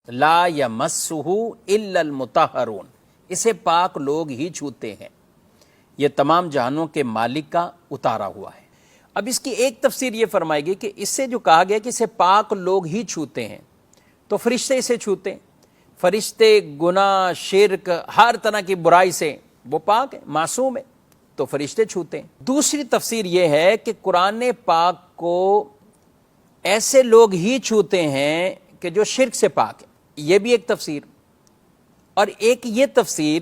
لا یمسہ الا المطہرون، اسے پاک لوگ ہی چھوتے ہیں، یہ تمام جہانوں کے مالک کا اتارا ہوا ہے۔ اب اس کی ایک تفسیر یہ فرمائے گی کہ اس سے جو کہا گیا کہ اسے پاک لوگ ہی چھوتے ہیں، تو فرشتے اسے چھوتے ہیں، فرشتے گناہ شرک ہر طرح کی برائی سے وہ پاک ہے، معصوم ہے، تو فرشتے چھوتے ہیں۔ دوسری تفسیر یہ ہے کہ قرآن پاک کو ایسے لوگ ہی چھوتے ہیں کہ جو شرک سے پاک ہے، یہ بھی ایک تفسیر۔ اور ایک یہ تفسیر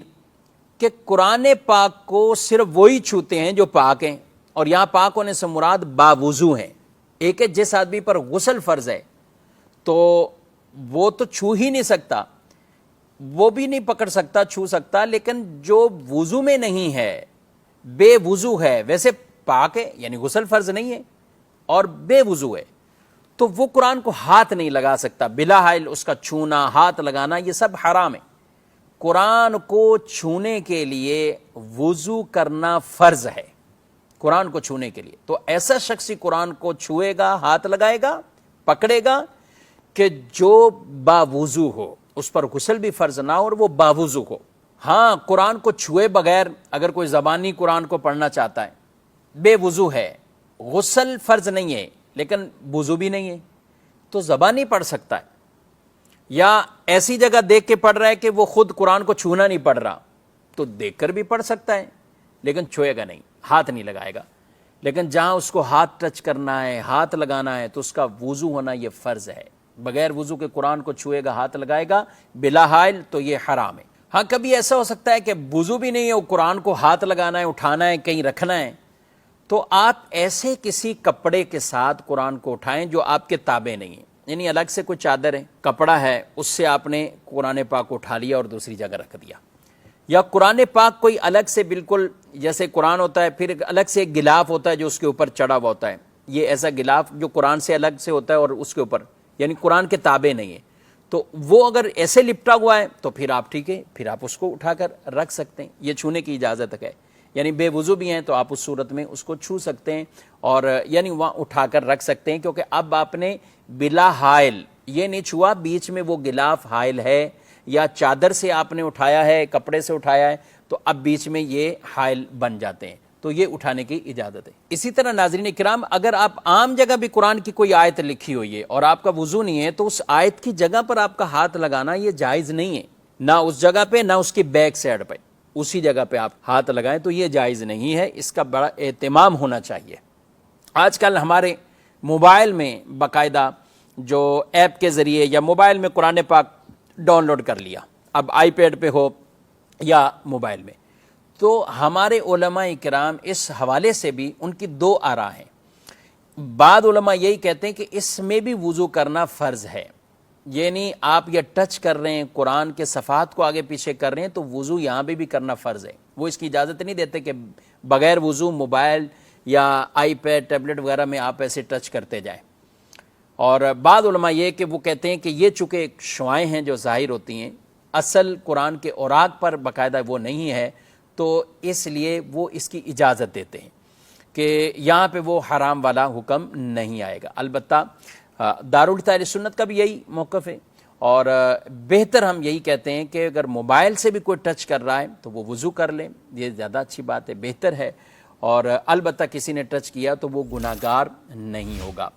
کہ قرآن پاک کو صرف وہی چھوتے ہیں جو پاک ہیں، اور یہاں پاک ہونے سے مراد باوضو ہیں۔ ایک ہے جس آدمی پر غسل فرض ہے تو وہ تو چھو ہی نہیں سکتا، وہ بھی نہیں پکڑ سکتا چھو سکتا، لیکن جو وضو میں نہیں ہے، بے وضو ہے، ویسے پاک ہے، یعنی غسل فرض نہیں ہے اور بے وضو ہے، تو وہ قرآن کو ہاتھ نہیں لگا سکتا، بلا حائل اس کا چھونا ہاتھ لگانا یہ سب حرام ہے۔ قرآن کو چھونے کے لیے وضو کرنا فرض ہے، قرآن کو چھونے کے لیے۔ تو ایسا شخص ہی قرآن کو چھوئے گا، ہاتھ لگائے گا، پکڑے گا، کہ جو باوضو ہو، اس پر غسل بھی فرض نہ ہو اور وہ باوضو ہو۔ ہاں، قرآن کو چھوئے بغیر اگر کوئی زبانی قرآن کو پڑھنا چاہتا ہے، بے وضو ہے، غسل فرض نہیں ہے لیکن وضو بھی نہیں ہے، تو زبانی پڑھ سکتا ہے، یا ایسی جگہ دیکھ کے پڑھ رہا ہے کہ وہ خود قرآن کو چھونا نہیں پڑھ رہا، تو دیکھ کر بھی پڑھ سکتا ہے لیکن چھوئے گا نہیں، ہاتھ نہیں لگائے گا۔ لیکن جہاں اس کو ہاتھ ٹچ کرنا ہے، ہاتھ لگانا ہے، تو اس کا وضو ہونا یہ فرض ہے۔ بغیر وضو کے قرآن کو چھوئے گا، ہاتھ لگائے گا بلا حائل، تو یہ حرام ہے۔ ہاں، کبھی ایسا ہو سکتا ہے کہ وضو بھی نہیں ہے، وہ قرآن کو ہاتھ لگانا ہے، اٹھانا ہے، کہیں رکھنا ہے، تو آپ ایسے کسی کپڑے کے ساتھ قرآن کو اٹھائیں جو آپ کے تابع نہیں ہے، یعنی الگ سے کوئی چادر ہے، کپڑا ہے، اس سے آپ نے قرآن پاک کو اٹھا لیا اور دوسری جگہ رکھ دیا، یا قرآن پاک کوئی الگ سے بالکل جیسے قرآن ہوتا ہے، پھر الگ سے ایک غلاف ہوتا ہے جو اس کے اوپر چڑھا ہوا ہوتا ہے، یہ ایسا غلاف جو قرآن سے الگ سے ہوتا ہے اور اس کے اوپر یعنی قرآن کے تابع نہیں ہے، تو وہ اگر ایسے لپٹا ہوا ہے تو پھر آپ ٹھیک ہے، پھر آپ اس کو اٹھا کر رکھ سکتے ہیں، یہ چھونے کی اجازت ہے، یعنی بے وضو بھی ہیں تو آپ اس صورت میں اس کو چھو سکتے ہیں اور یعنی وہاں اٹھا کر رکھ سکتے ہیں، کیونکہ اب آپ نے بلا حائل یہ نہیں چھوا، بیچ میں وہ غلاف حائل ہے یا چادر سے آپ نے اٹھایا ہے، کپڑے سے اٹھایا ہے، تو اب بیچ میں یہ حائل بن جاتے ہیں، تو یہ اٹھانے کی اجازت ہے۔ اسی طرح ناظرین کرام، اگر آپ عام جگہ بھی قرآن کی کوئی آیت لکھی ہوئی ہے اور آپ کا وضو نہیں ہے، تو اس آیت کی جگہ پر آپ کا ہاتھ لگانا یہ جائز نہیں ہے، نہ اس جگہ پہ نہ اس کی بیک سائڈ پہ، اسی جگہ پہ آپ ہاتھ لگائیں تو یہ جائز نہیں ہے، اس کا بڑا اہتمام ہونا چاہیے۔ آج کل ہمارے موبائل میں باقاعدہ جو ایپ کے ذریعے یا موبائل میں قرآن پاک ڈاؤن لوڈ کر لیا، اب آئی پیڈ پہ ہو یا موبائل میں، تو ہمارے علماء کرام اس حوالے سے بھی ان کی دو آراء ہیں۔ بعض علماء یہی کہتے ہیں کہ اس میں بھی وضو کرنا فرض ہے، یعنی آپ یہ ٹچ کر رہے ہیں، قرآن کے صفحات کو آگے پیچھے کر رہے ہیں، تو وضو یہاں بھی کرنا فرض ہے۔ وہ اس کی اجازت نہیں دیتے کہ بغیر وضو موبائل یا آئی پیڈ ٹیبلٹ وغیرہ میں آپ ایسے ٹچ کرتے جائیں۔ اور بعض علماء یہ کہ وہ کہتے ہیں کہ یہ چونکہ شعائیں ہیں جو ظاہر ہوتی ہیں، اصل قرآن کے اوراق پر باقاعدہ وہ نہیں ہے، تو اس لیے وہ اس کی اجازت دیتے ہیں کہ یہاں پہ وہ حرام والا حکم نہیں آئے گا۔ البتہ دارالفتہ اہل سنت کا بھی یہی موقف ہے، اور بہتر ہم یہی کہتے ہیں کہ اگر موبائل سے بھی کوئی ٹچ کر رہا ہے تو وہ وضو کر لیں، یہ زیادہ اچھی بات ہے، بہتر ہے، اور البتہ کسی نے ٹچ کیا تو وہ گناہگار نہیں ہوگا۔